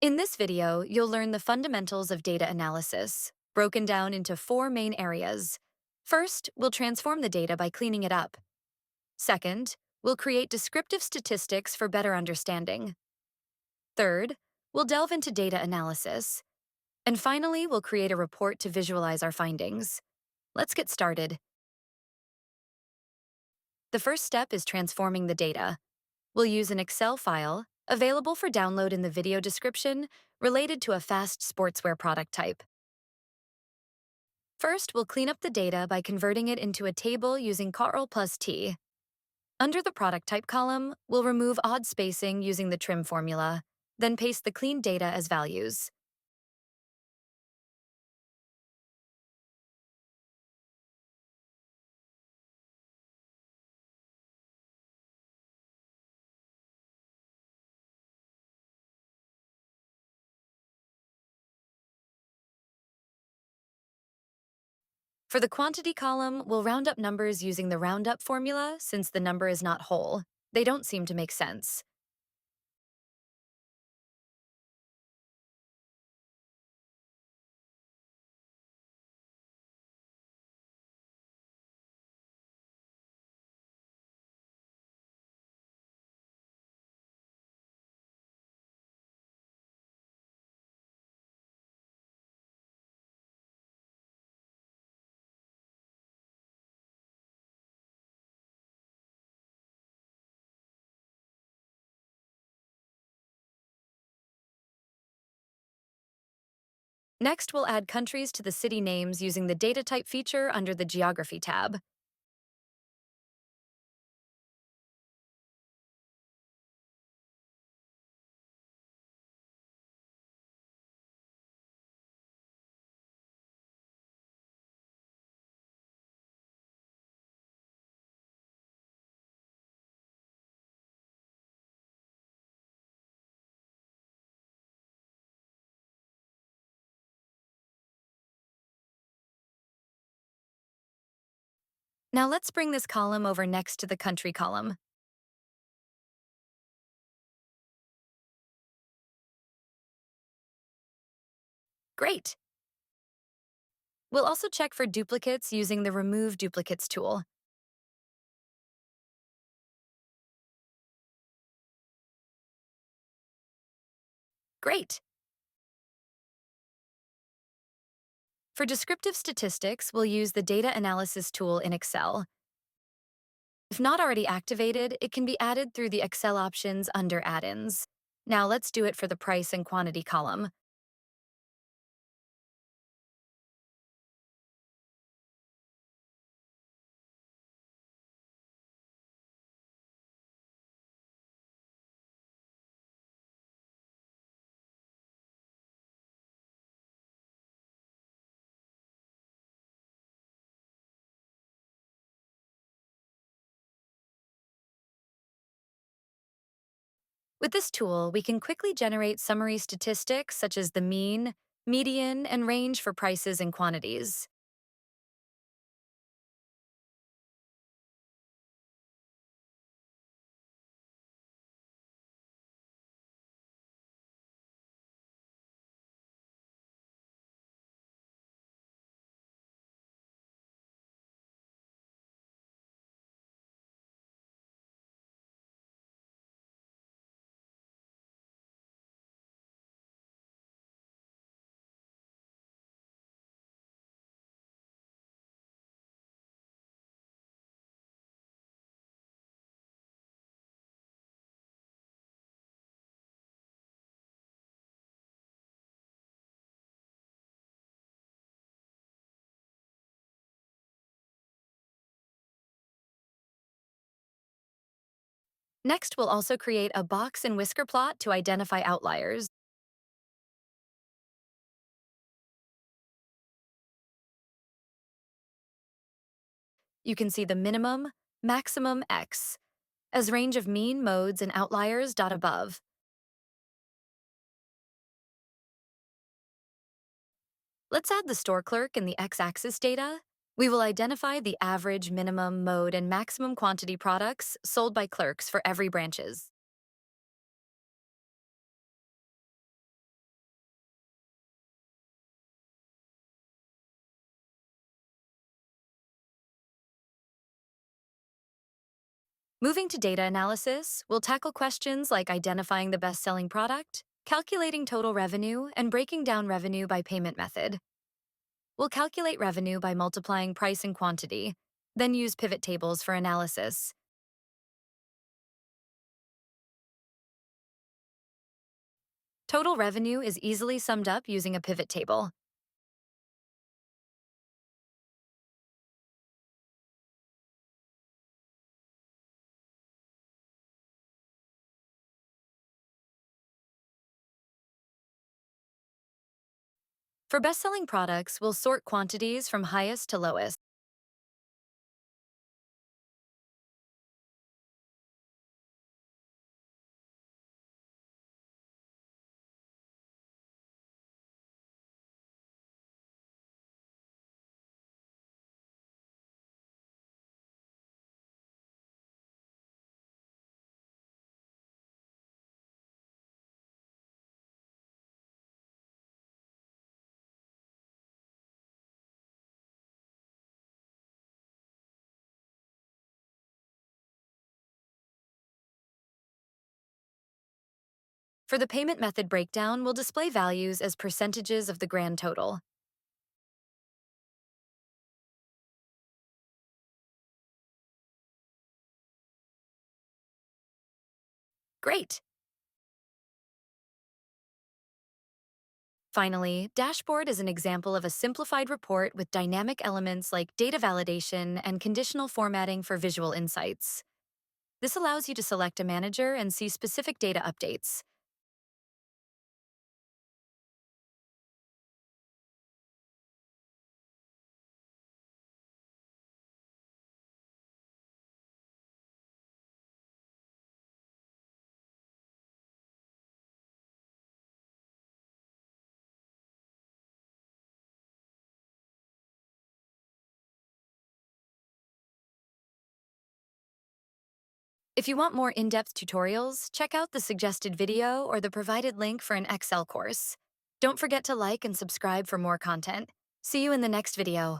In this video, you'll learn the fundamentals of data analysis, broken down into four main areas. First, we'll transform the data by cleaning it up. Second, we'll create descriptive statistics for better understanding. Third, we'll delve into data analysis. And finally, we'll create a report to visualize our findings. Let's get started. The first step is transforming the data. We'll use an Excel file, available for download in the video description, related to a fast sportswear product type. First, we'll clean up the data by converting it into a table using Ctrl plus T. Under the product type column, we'll remove odd spacing using the trim formula, then paste the cleaned data as values. For the quantity column, we'll round up numbers using the roundup formula since the number is not whole. They don't seem to make sense. Next, we'll add countries to the city names using the Data Type feature under the Geography tab. Now let's bring this column over next to the country column. Great! We'll also check for duplicates using the Remove Duplicates tool. Great! For descriptive statistics, we'll use the Data Analysis tool in Excel. If not already activated, it can be added through the Excel options under Add-ins. Now let's do it for the price and quantity column. With this tool, we can quickly generate summary statistics such as the mean, median, and range for prices and quantities. Next, we'll also create a box and whisker plot to identify outliers. You can see the minimum, maximum X, as range of mean, modes, and outliers dot above. Let's add the store clerk in the X-axis data. We will identify the average, minimum, mode, and maximum quantity products sold by clerks for every branches. Moving to data analysis, we'll tackle questions like identifying the best-selling product, calculating total revenue, and breaking down revenue by payment method. We'll calculate revenue by multiplying price and quantity, then use pivot tables for analysis. Total revenue is easily summed up using a pivot table. For best-selling products, we'll sort quantities from highest to lowest. For the payment method breakdown, we'll display values as percentages of the grand total. Great! Finally, Dashboard is an example of a simplified report with dynamic elements like data validation and conditional formatting for visual insights. This allows you to select a manager and see specific data updates. If you want more in-depth tutorials, check out the suggested video or the provided link for an Excel course. Don't forget to like and subscribe for more content. See you in the next video.